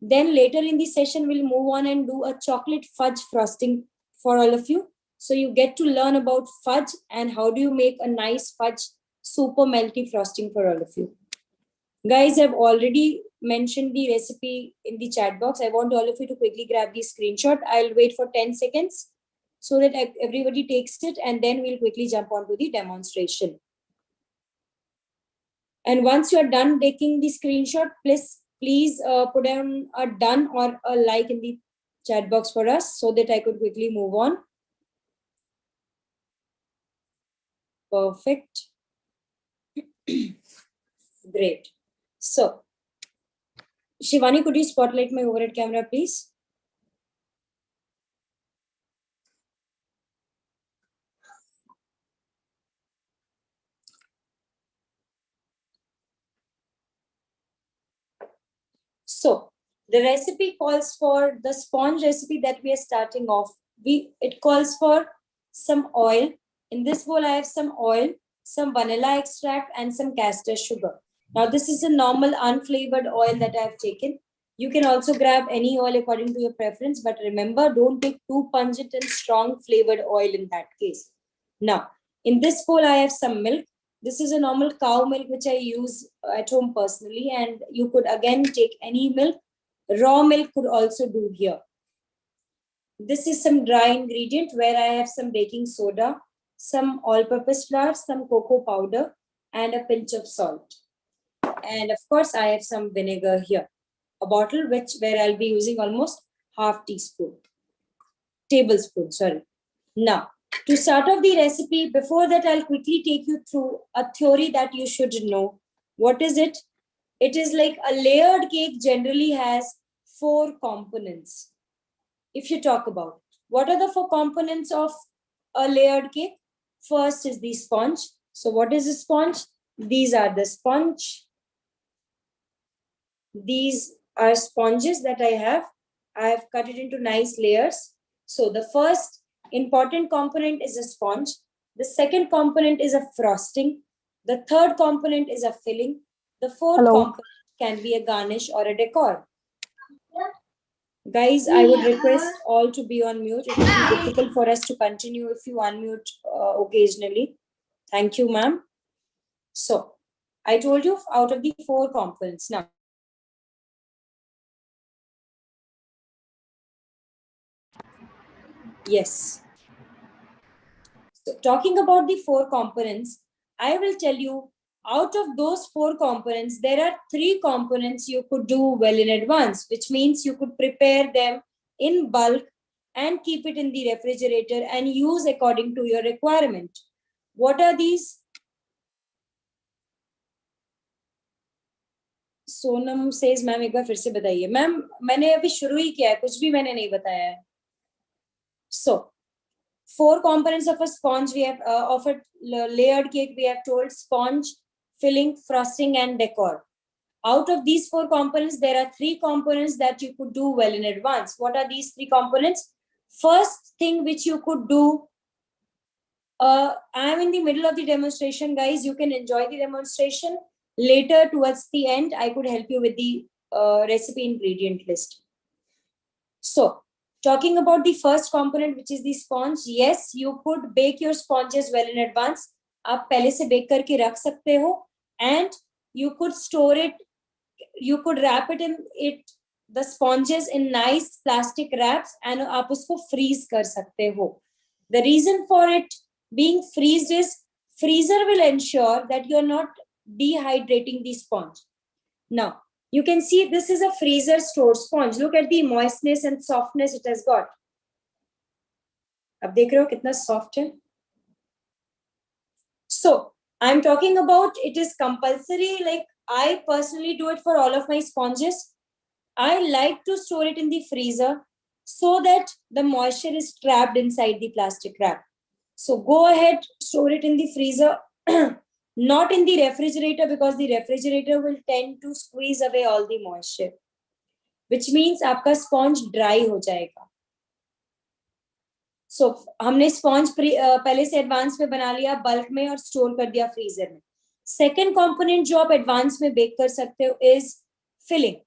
Then later in the session, we'll move on and do a chocolate fudge frosting for all of you. So you get to learn about fudge and how do you make a nice fudge super melty frosting for all of you. Guys, I've already mentioned the recipe in the chat box. I want all of you to quickly grab the screenshot. I'll wait for 10 seconds so that everybody takes it, and then we'll quickly jump onto the demonstration. And once you're done taking the screenshot, please put down a done or a like in the chat box for us so that I could quickly move on. Perfect. Great. So, Shivani, could you spotlight my overhead camera, please? So, the recipe calls for the sponge recipe that we are starting off. It calls for some oil. In this bowl, I have some oil, some vanilla extract, and some castor sugar. Now, this is a normal unflavored oil that I have taken. You can also grab any oil according to your preference, but remember, don't take too pungent and strong flavored oil in that case. Now, in this bowl, I have some milk. This is a normal cow milk, which I use at home personally, and you could again take any milk. Raw milk could also do here. This is some dry ingredient where I have some baking soda, some all-purpose flour, some cocoa powder, and a pinch of salt. And of course, I have some vinegar here, a bottle where I'll be using almost tablespoon, sorry. Now, to start off the recipe, before that, I'll quickly take you through a theory that you should know. What is it? It is like a layered cake generally has 4 components. If you talk about what are the 4 components of a layered cake? First is the sponge. So what is a sponge? These are the sponge. These are sponges that I have. I have cut it into nice layers. So the first important component is a sponge. The second component is a frosting. The third component is a filling. The fourth component can be a garnish or a decor. Guys, I would request all to be on mute. It will be difficult for us to continue if you unmute occasionally. Thank you, ma'am. So, I told you out of the 4 components. Now, yes. So, talking about the 4 components, I will tell you out of those 4 components, there are 3 components you could do well in advance, which means you could prepare them in bulk and keep it in the refrigerator and use according to your requirement. What are these? Sonam says, ma'am, एक बार फिर से बताइए. Ma'am, मैंने अभी शुरू ही किया है, कुछ भी मैंने नहीं बताया है. So, 4 components of a sponge we have, of a layered cake we have told: sponge, filling, frosting, and decor. Out of these 4 components, there are 3 components that you could do well in advance. What are these 3 components? First thing which you could do, I am in the middle of the demonstration, guys. You can enjoy the demonstration. Later, towards the end, I could help you with the recipe ingredient list. So, talking about the first component, which is the sponge, yes, you could bake your sponges well in advance. आप पहले से bake करके रख सकते हो, and you could store it, you could wrap it in the sponges in nice plastic wraps, and आप उसको freeze कर सकते हो. The reason for it being freezed is freezer will ensure that you're not dehydrating the sponge. Now, you can see this is a freezer stored sponge. Look at the moistness and softness it has got. अब देख रहे हो कितना soft है? So, I'm talking about it is compulsory. Like I personally do it for all of my sponges. I like to store it in the freezer so that the moisture is trapped inside the plastic wrap. So go ahead, store it in the freezer. Not in the refrigerator, because the refrigerator will tend to squeeze away all the moisture, which means आपका sponge dry हो जाएगा. So हमने sponge पहले से advance में बना लिया bulk में और store कर दिया freezer में. Second component जो आप advance में bake कर सकते हो is filling.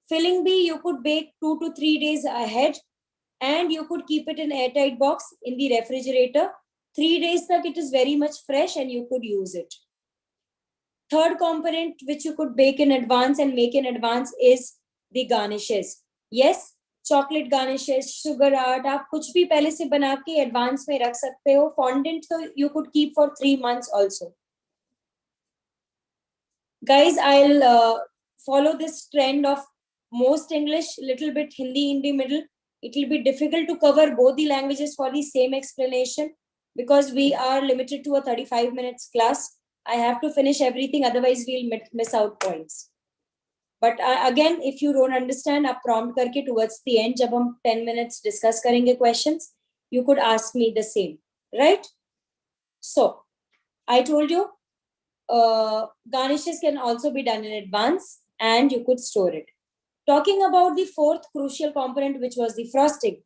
Filling bee, you could bake 2 to 3 days ahead, and you could keep it in airtight box in the refrigerator. 3 days tak it is very much fresh and you could use it. Third component which you could bake in advance and make in advance is the garnishes. Yes, chocolate garnishes, sugar art, आप कुछ भी पहले से बना के advance में रख सकते हो. Fondant तो you could keep for 3 months also. Guys, I'll follow this trend of most English, little bit Hindi in the middle. It will be difficult to cover both the languages for the same explanation because we are limited to a 35 minutes class. I have to finish everything, otherwise we'll miss out points. But again, if you don't understand, आप prompt करके towards the end, जब हम 10 minutes discuss करेंगे questions, you could ask me the same, right? So, I told you, garnishes can also be done in advance and you could store it. Talking about the fourth crucial component, which was the frosting.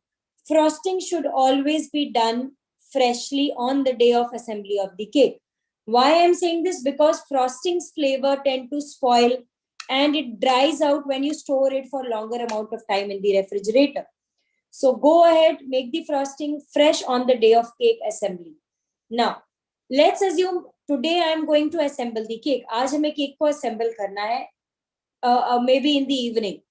Frosting should always be done freshly on the day of assembly of the cake. Why I'm saying this? Because frosting's flavor tend to spoil and it dries out when you store it for longer amount of time in the refrigerator. So go ahead, make the frosting fresh on the day of cake assembly. Now, let's assume today I'm going to assemble the cake. आज हमें cake को assemble करना है, maybe in the evening.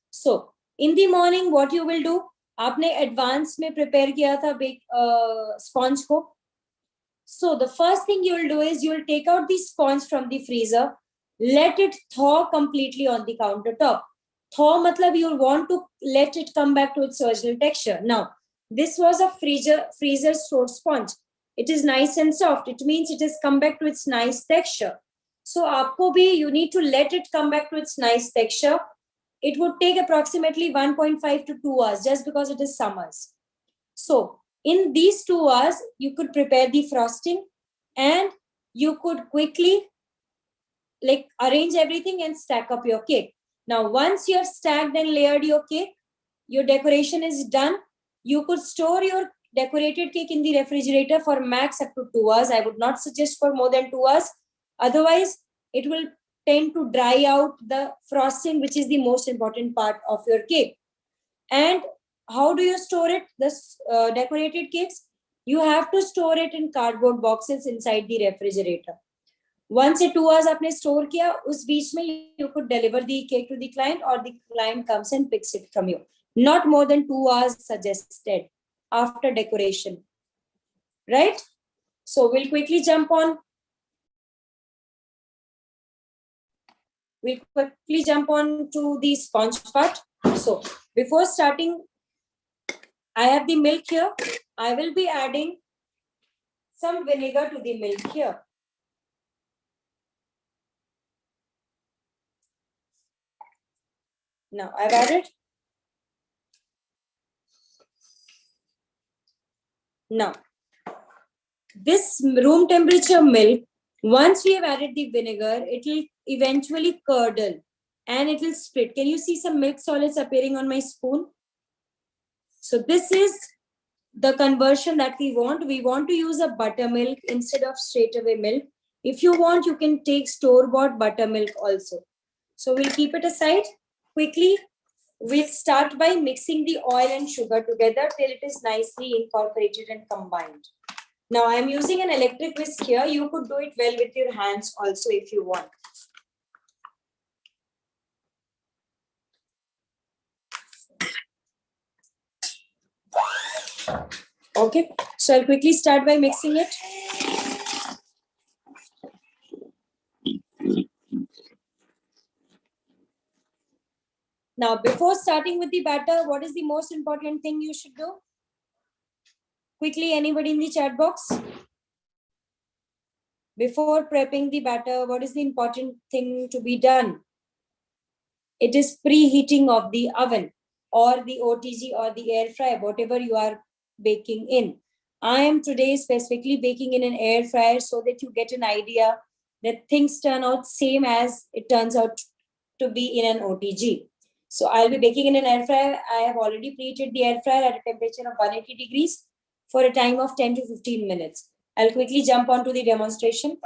So, in the morning, what you will do? आपने advance में prepare किया था bake sponge को. So, the first thing you will do is you will take out the sponge from the freezer, let it thaw completely on the countertop. Thaw matlab you will want to let it come back to its original texture. Now, this was a freezer stored sponge. It is nice and soft. It means it has come back to its nice texture. So, aapko bhi, you need to let it come back to its nice texture. It would take approximately 1.5 to 2 hours just because it is summers. So, in these 2 hours, you could prepare the frosting and you could quickly arrange everything and stack up your cake. Now, once you have stacked and layered your cake, your decoration is done. You could store your decorated cake in the refrigerator for max up to 2 hours. I would not suggest for more than 2 hours. Otherwise, it will tend to dry out the frosting, which is the most important part of your cake. And how do you store it? This decorated cakes, you have to store it in cardboard boxes inside the refrigerator. Once ये 2 hours आपने store किया, उस बीच में you could deliver the cake to the client or the client comes and picks it from you. Not more than 2 hours suggested after decoration, right? So we'll quickly jump on. We'll quickly jump on to the sponge part. So before starting, I have the milk here. I will be adding some vinegar to the milk here. Now I've added. Now, this room temperature milk, once we have added the vinegar, it will eventually curdle and it will split. Can you see some milk solids appearing on my spoon? So this is the conversion that we want. We want to use a buttermilk instead of straightaway milk. If you want, you can take store-bought buttermilk also. So we'll keep it aside. Quickly, we'll start by mixing the oil and sugar together till it is nicely incorporated and combined. Now I'm using an electric whisk here. You could do it well with your hands also if you want. Okay, so I'll quickly start by mixing it. Now, before starting with the batter, what is the most important thing you should do? Quickly, anybody in the chat box? Before prepping the batter, what is the important thing to be done? It is preheating of the oven or the OTG or the air fryer, whatever you are baking in. I am today specifically baking in an air fryer so that you get an idea that things turn out same as it turns out to be in an OTG. So I'll be baking in an air fryer. I have already preheated the air fryer at a temperature of 180 degrees for a time of 10 to 15 minutes. I'll quickly jump onto the demonstration.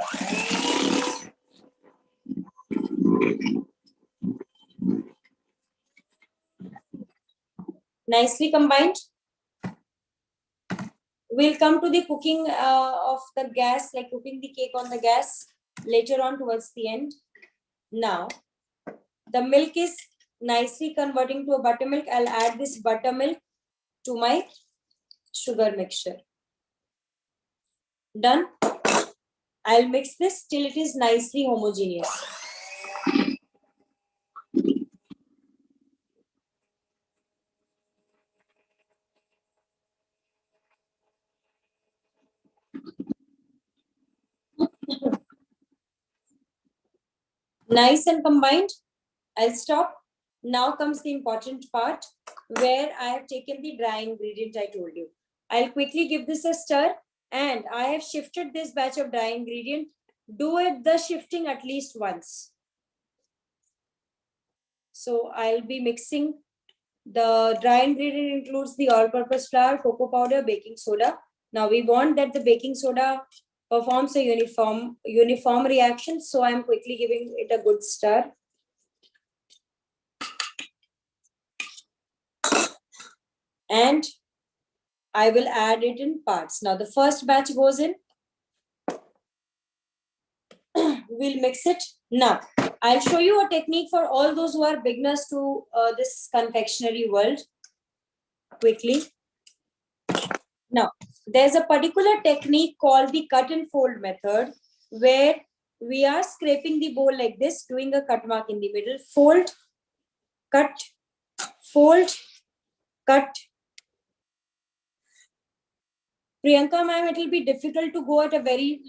Nicely combined. We'll come to the cooking of the gas, like cooking the cake on the gas later on towards the end. Now, the milk is nicely converting to a buttermilk. I'll add this buttermilk to my sugar mixture. Done. I'll mix this till it is nicely homogeneous. Nice and combined. I'll stop. Now comes the important part where I have taken the dry ingredient I told you. I'll quickly give this a stir, and I have shifted this batch of dry ingredient. Do it the shifting at least once. So I'll be mixing. The dry ingredient includes the all-purpose flour, cocoa powder, baking soda. Now we want that the baking soda performs a uniform reaction. So I'm quickly giving it a good stir. And I will add it in parts. Now the first batch goes in. We'll mix it. Now, I'll show you a technique for all those who are beginners to this confectionery world. Quickly. Now, there's a particular technique called the cut and fold method, where we are scraping the bowl like this, doing a cut mark in the middle, fold, cut, fold, cut. Priyanka ma'am, it will be difficult to go at a very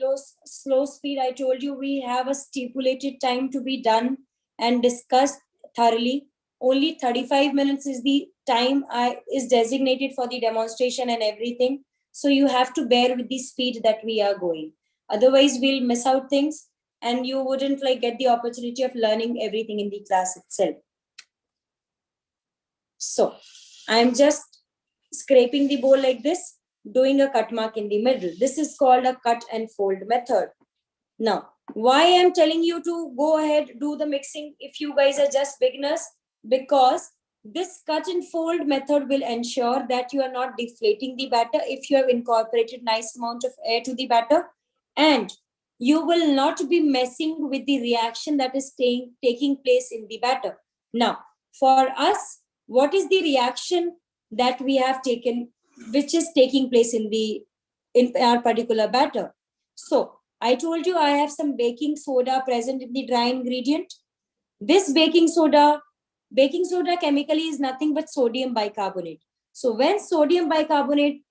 slow speed. I told you we have a stipulated time to be done and discussed thoroughly. Only 35 minutes is the time is designated for the demonstration and everything. So you have to bear with the speed that we are going. Otherwise, we'll miss out things and you wouldn't get the opportunity of learning everything in the class itself. So I'm just scraping the bowl like this, doing a cut mark in the middle. This is called a cut and fold method. Now, why I'm telling you to go ahead, do the mixing if you guys are just beginners? Because this cut and fold method will ensure that you are not deflating the batter if you have incorporated nice amount of air to the batter, and you will not be messing with the reaction that is taking place in the batter. Now, for us, what is the reaction that we have taken, which is taking place in our particular batter? So I told you I have some baking soda present in the dry ingredient. This baking soda chemically is nothing but sodium bicarbonate. So when sodium bicarbonate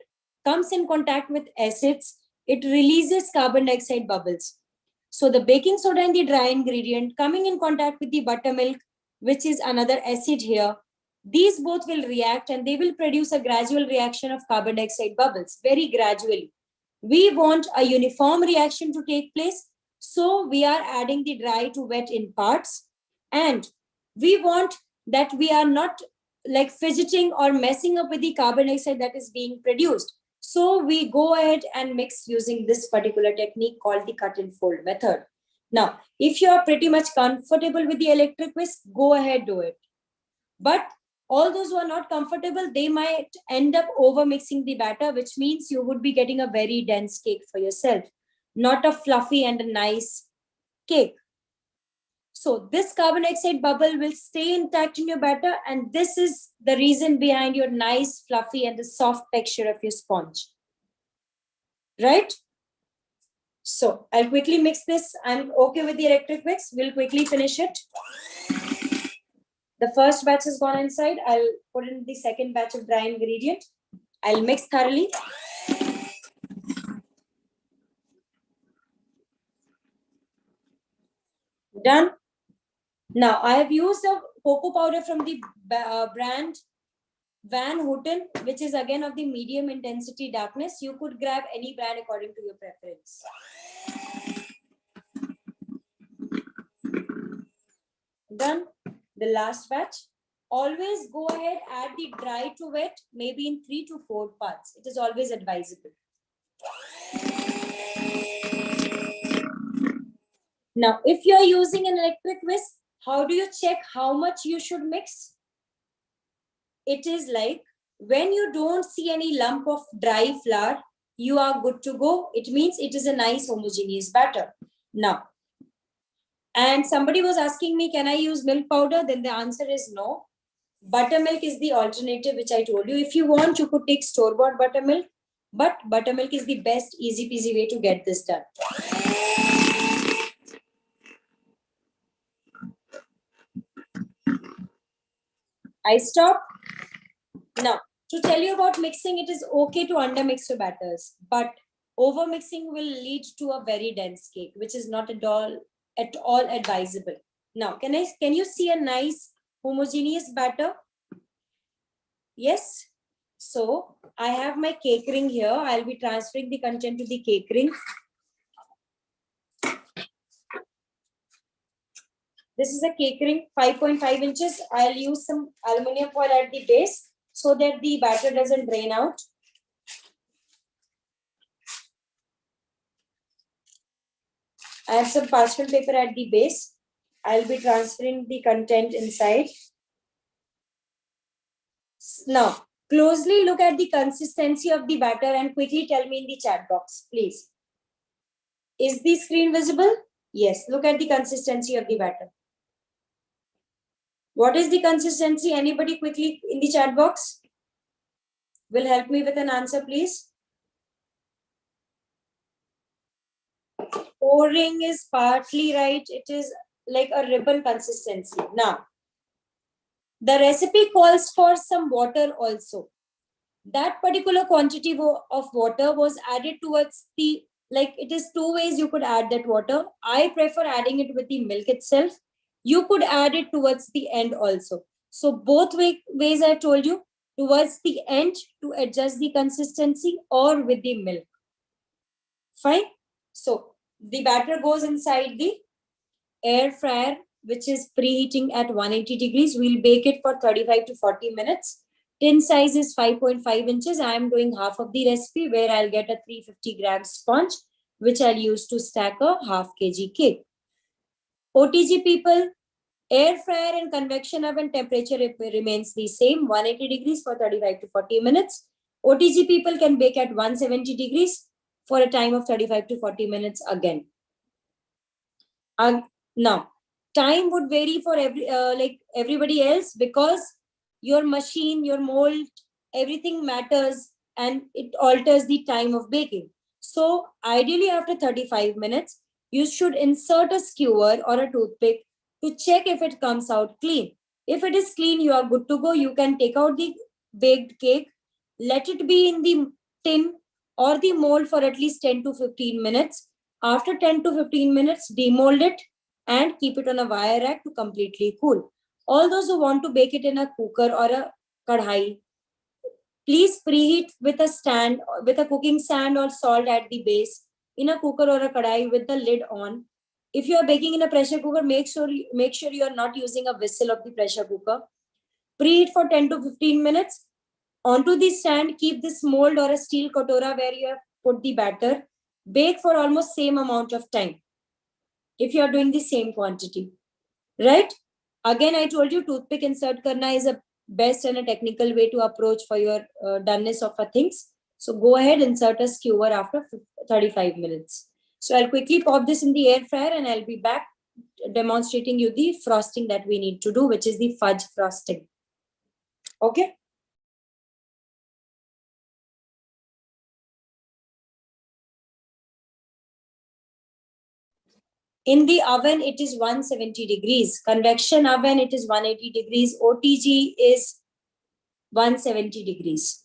comes in contact with acids, it releases carbon dioxide bubbles. So the baking soda and the dry ingredient coming in contact with the buttermilk, which is another acid here, these both will react and they will produce a gradual reaction of carbon dioxide bubbles, very gradually. We want a uniform reaction to take place. So we are adding the dry to wet in parts. And we want that we are not fidgeting or messing up with the carbon dioxide that is being produced. So we go ahead and mix using this particular technique called the cut and fold method. Now, if you are pretty much comfortable with the electric whisk, go ahead, do it. But all those who are not comfortable, they might end up over mixing the batter, which means you would be getting a very dense cake for yourself, not a fluffy and a nice cake. So this carbon dioxide bubble will stay intact in your batter, and this is the reason behind your nice, fluffy, and the soft texture of your sponge. Right? So I'll quickly mix this. I'm okay with the electric whisk. We'll quickly finish it. The first batch has gone inside. I'll put in the second batch of dry ingredient. I'll mix thoroughly. Done. Now, I have used a cocoa powder from the brand Van Houten, which is again of the medium intensity darkness. You could grab any brand according to your preference. Done. The last batch. Always go ahead, add the dry to wet, maybe in 3 to 4 parts. It is always advisable. Now, if you are using an electric whisk, how do you check how much you should mix? It is like When you don't see any lump of dry flour, you are good to go. It means it is a nice homogeneous batter. Now, and somebody was asking me, can I use milk powder? Then the answer is no. Buttermilk is the alternative, which I told you. If you want, you could take store-bought buttermilk, but buttermilk is the best easy peasy way to get this done. I stop. Now, to tell you about mixing, it is okay to undermix your batters, but overmixing will lead to a very dense cake, which is not at all advisable. Now, can you see a nice homogeneous batter? Yes. So I have my cake ring here. I'll be transferring the content to the cake ring. This is a cake ring, 5.5 inches. I'll use some aluminum foil at the base so that the batter doesn't drain out. I have some parchment paper at the base. I'll be transferring the content inside. Now, closely look at the consistency of the batter and quickly tell me in the chat box, please. Is the screen visible? Yes, look at the consistency of the batter. What is the consistency? Anybody quickly in the chat box will help me with an answer, please. Pouring is partly right. It is like a ribbon consistency. Now, the recipe calls for some water also. That particular quantity of water was added towards the, like it is two ways you could add that water. I prefer adding it with the milk itself. You could add it towards the end also. So both ways I told you, towards the end to adjust the consistency or with the milk. Fine. So the batter goes inside the air fryer, which is preheating at 180 degrees. We'll bake it for 35 to 40 minutes. Tin size is 5.5 inches. I am doing half of the recipe where I'll get a 350 gram sponge, which I'll use to stack a half kg cake. OTG people, air fryer and convection oven temperature remains the same, 180 degrees for 35 to 40 minutes. OTG people can bake at 170 degrees for a time of 35 to 40 minutes again. Now, time would vary for like everybody else because your machine, your mold, everything matters and it alters the time of baking. So ideally after 35 minutes, you should insert a skewer or a toothpick to check if it comes out clean. If it is clean, you are good to go. You can take out the baked cake, let it be in the tin or the mold for at least 10 to 15 minutes. After 10 to 15 minutes, demold it and keep it on a wire rack to completely cool. All those who want to bake it in a cooker or a kadhai, please preheat with a stand, with a cooking stand or salt at the base in a cooker or a kadhai with the lid on. If you are baking in a pressure cooker, make sure you are not using a whistle of the pressure cooker. Preheat for 10 to 15 minutes. Onto the stand, keep this mold or a steel katora where you have put the batter. Bake for almost same amount of time if you are doing the same quantity, right? Again, I told you toothpick insert karna is a best and a technical way to approach for your doneness of a things. So go ahead, insert a skewer after 35 minutes. So I'll quickly pop this in the air fryer and I'll be back demonstrating you the frosting that we need to do, which is the fudge frosting. Okay. In the oven, it is 170 degrees. Convection oven, it is 180 degrees. OTG is 170 degrees.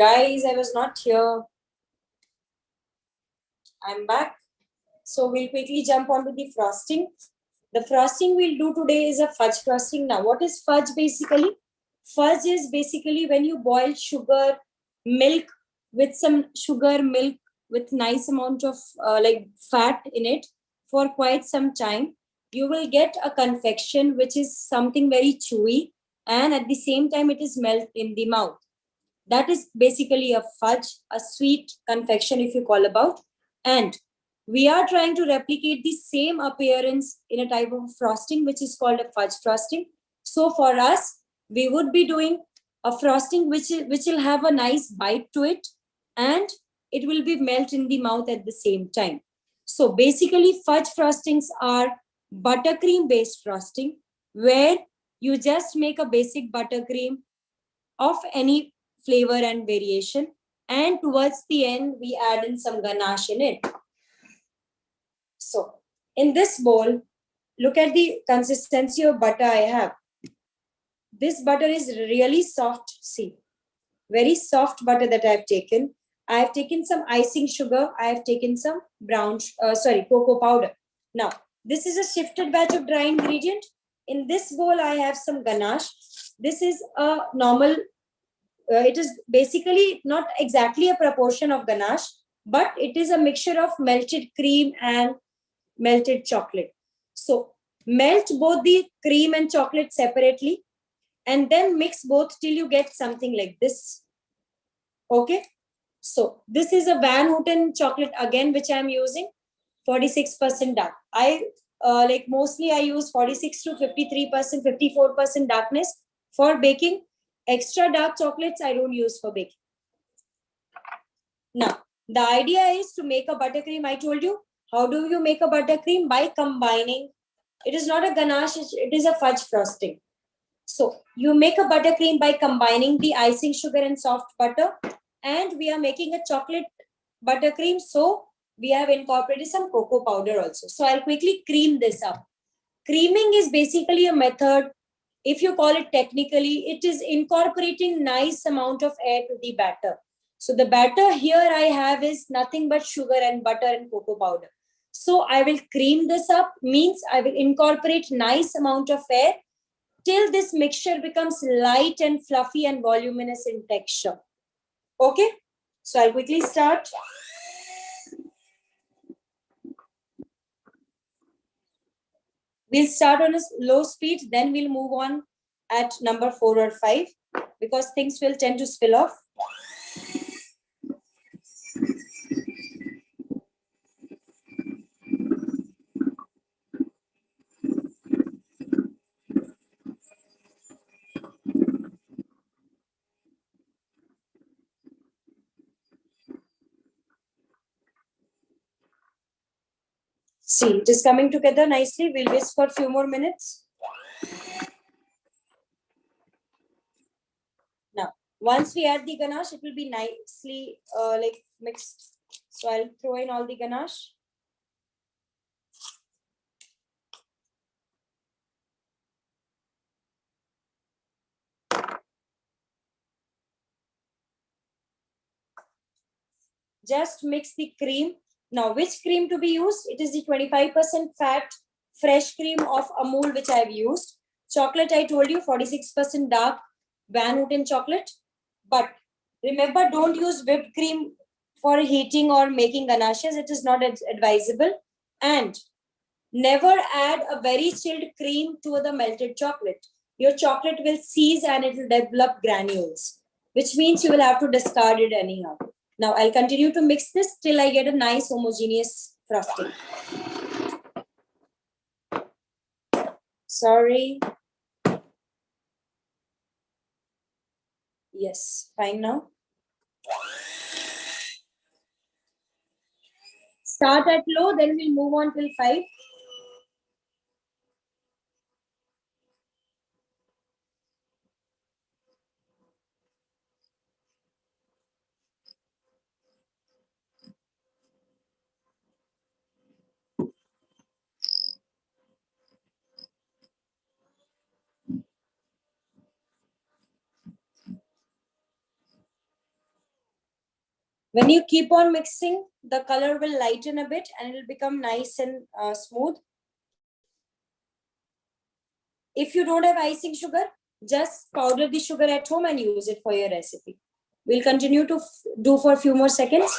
Guys, I was not here. I'm back. So we'll quickly jump onto the frosting. The frosting we'll do today is a fudge frosting. Now, what is fudge basically? Fudge is basically when you boil sugar, milk with some sugar, milk with nice amount of like fat in it for quite some time. You will get a confection which is something very chewy, and at the same time it is melt in the mouth. That is basically a fudge, a sweet confection if you call about. And we are trying to replicate the same appearance in a type of frosting which is called a fudge frosting. So for us, we would be doing a frosting which will have a nice bite to it, and it will be melt in the mouth at the same time. So basically fudge frostings are buttercream based frosting, where you just make a basic buttercream of any flavor and variation, and towards the end we add in some ganache in it. So in this bowl, look at the consistency of butter I have. This butter is really soft. See, very soft butter that I've taken. I have taken some icing sugar. I have taken some cocoa powder. Now, this is a shifted batch of dry ingredient. In this bowl, I have some ganache. This is a normal, it is basically not exactly a proportion of ganache, but it is a mixture of melted cream and melted chocolate. So melt both the cream and chocolate separately, and then mix both till you get something like this. Okay. So this is a Van Houten chocolate again, which I'm using 46% dark. I like mostly I use 46 to 53%, 54% darkness for baking. Extra dark chocolates I don't use for baking. Now, the idea is to make a buttercream. I told you, how do you make a buttercream? By combining, it is not a ganache, it is a fudge frosting. So you make a buttercream by combining the icing sugar and soft butter, and we are making a chocolate buttercream. So we have incorporated some cocoa powder also. So I'll quickly cream this up. Creaming is basically a method, if you call it technically, it is incorporating nice amount of air to the batter. So the batter here I have is nothing but sugar and butter and cocoa powder. So I will cream this up, means I will incorporate nice amount of air till this mixture becomes light and fluffy and voluminous in texture. Okay, so I'll quickly start. We'll start on a low speed, then we'll move on at number 4 or 5 because things will tend to spill off. See, it is coming together nicely. We'll whisk for a few more minutes. Now, once we add the ganache, it will be nicely like mixed. So I'll throw in all the ganache. Just mix the cream. Now, which cream to be used? It is the 25% fat fresh cream of Amul which I have used. Chocolate, I told you, 46% dark Van Houten chocolate. But remember, don't use whipped cream for heating or making ganaches. It is not advisable. And never add a very chilled cream to the melted chocolate. Your chocolate will seize and it will develop granules, which means you will have to discard it anyhow. Now I'll continue to mix this till I get a nice homogeneous frosting. Sorry. Yes, fine now. Start at low, then we'll move on till 5. When you keep on mixing, the color will lighten a bit and it will become nice and smooth. If you don't have icing sugar, just powder the sugar at home and use it for your recipe. We'll continue to do for a few more seconds.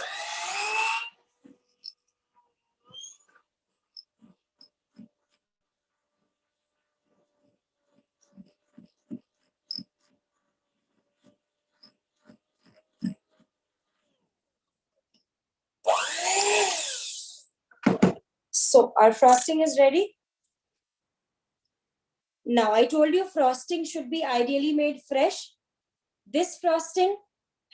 So our frosting is ready. Now I told you frosting should be ideally made fresh. This frosting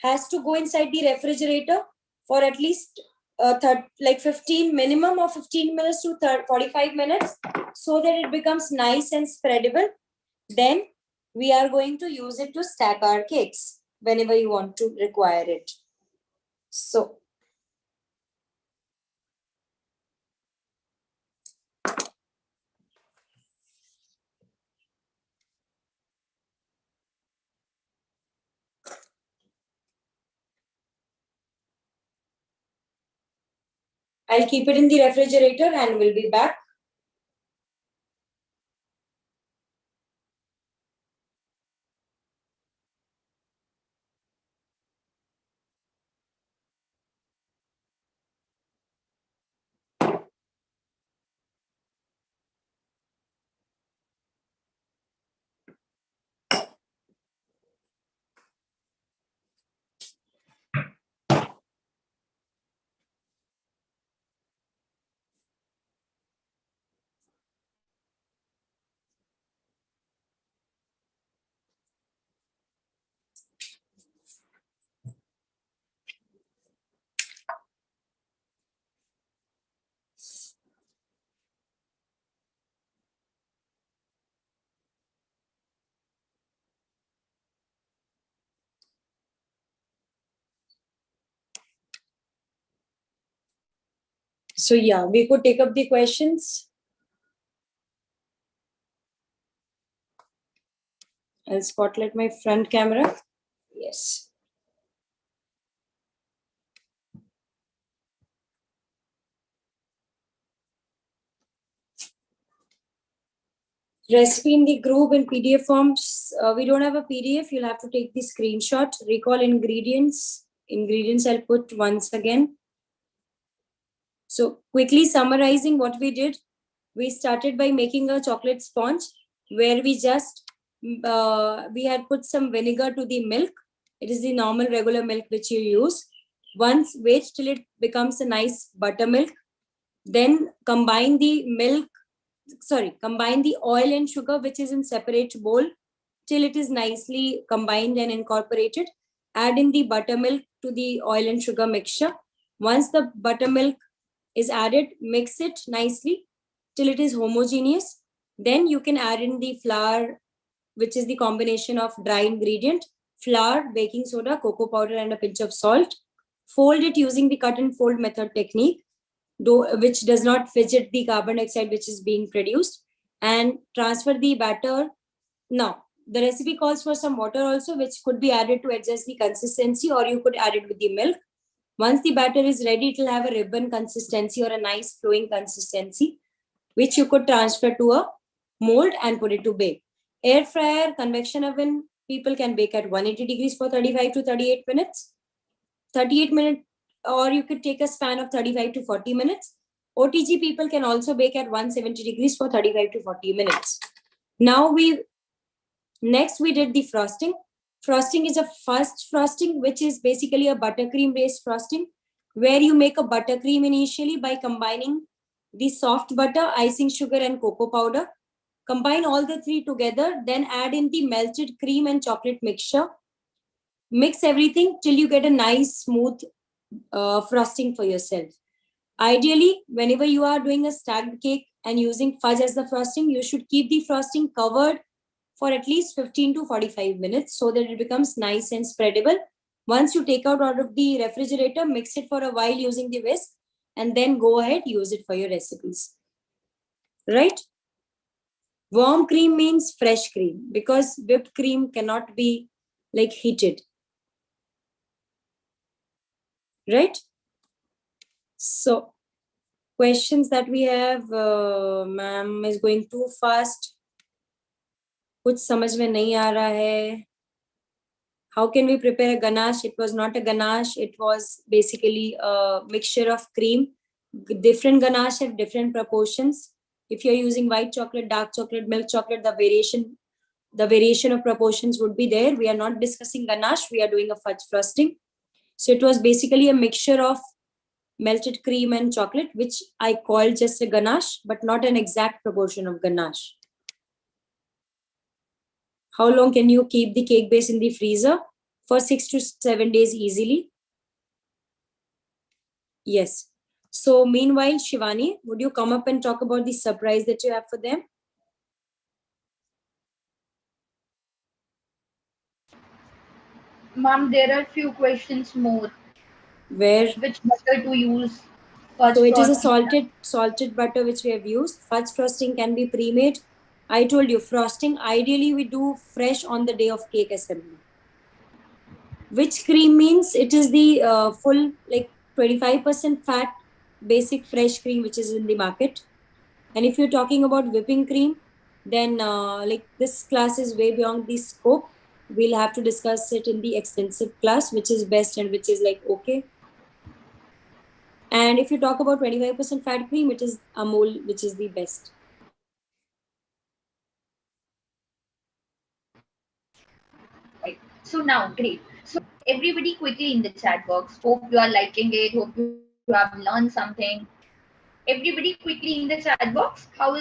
has to go inside the refrigerator for at least like 15 minimum of 15 minutes to 45 minutes so that it becomes nice and spreadable. Then we are going to use it to stack our cakes whenever you want to require it. So I'll keep it in the refrigerator and we'll be back. So yeah, we could take up the questions. I'll spotlight my front camera. Yes. Recipe in the group in PDF forms. We don't have a PDF. You'll have to take the screenshot. Recall ingredients. Ingredients I'll put once again. So quickly summarizing what we did. We started by making a chocolate sponge where we just, we had put some vinegar to the milk. It is the normal regular milk which you use. Once wait till it becomes a nice buttermilk. Then combine the oil and sugar which is in separate bowl till it is nicely combined and incorporated. Add in the buttermilk to the oil and sugar mixture. Once the buttermilk is added, mix it nicely till it is homogeneous. Then you can add in the flour, which is the combination of dry ingredient, flour, baking soda, cocoa powder, and a pinch of salt. Fold it using the cut and fold method technique, which does not fidget the carbon dioxide which is being produced, and transfer the batter. Now, the recipe calls for some water also, which could be added to adjust the consistency, or you could add it with the milk. Once the batter is ready, it will have a ribbon consistency or a nice flowing consistency, which you could transfer to a mold and put it to bake. Air fryer, convection oven, people can bake at 180 degrees for 35 to 38 minutes. 38 minutes, or you could take a span of 35 to 40 minutes. OTG people can also bake at 170 degrees for 35 to 40 minutes. Now next we did the frosting. Frosting is a fudge frosting, which is basically a buttercream based frosting, where you make a buttercream initially by combining the soft butter, icing sugar, and cocoa powder. Combine all the three together, then add in the melted cream and chocolate mixture. Mix everything till you get a nice smooth frosting for yourself. Ideally, whenever you are doing a stacked cake and using fudge as the frosting, you should keep the frosting covered for at least 15 to 45 minutes so that it becomes nice and spreadable. Once you take out of the refrigerator, mix it for a while using the whisk, and then go ahead, use it for your recipes. Right? Warm cream means fresh cream because whipped cream cannot be like heated. right? So questions that we have, ma'am is going too fast. कुछ समझ में नहीं आ रहा है. How can we prepare a ganache? It was not a ganache. It was basically a mixture of cream. Different ganache have different proportions. If you're using white chocolate, dark chocolate, milk chocolate, the variation of proportions would be there. We are not discussing ganache. We are doing a fudge frosting. So it was basically a mixture of melted cream and chocolate, which I called just a ganache, but not an exact proportion of ganache. How long can you keep the cake base in the freezer? For 6 to 7 days easily. Yes. So meanwhile, Shivani, would you come up and talk about the surprise that you have for them? Ma'am, there are few questions more. Where? Which butter to use? So it is a salted butter which we have used. Fudge frosting can be pre-made. I told you, frosting, ideally we do fresh on the day of cake assembly. Which cream means it is the full, like 25% fat, basic fresh cream which is in the market. And if you're talking about whipping cream, then like this class is way beyond the scope. We'll have to discuss it in the extensive class, which is best and which is like okay. And if you talk about 25% fat cream, it is Amul, which is the best. Right. So now, great. So everybody quickly in the chat box. Hope you are liking it. Hope you have learned something. Everybody quickly in the chat box. How is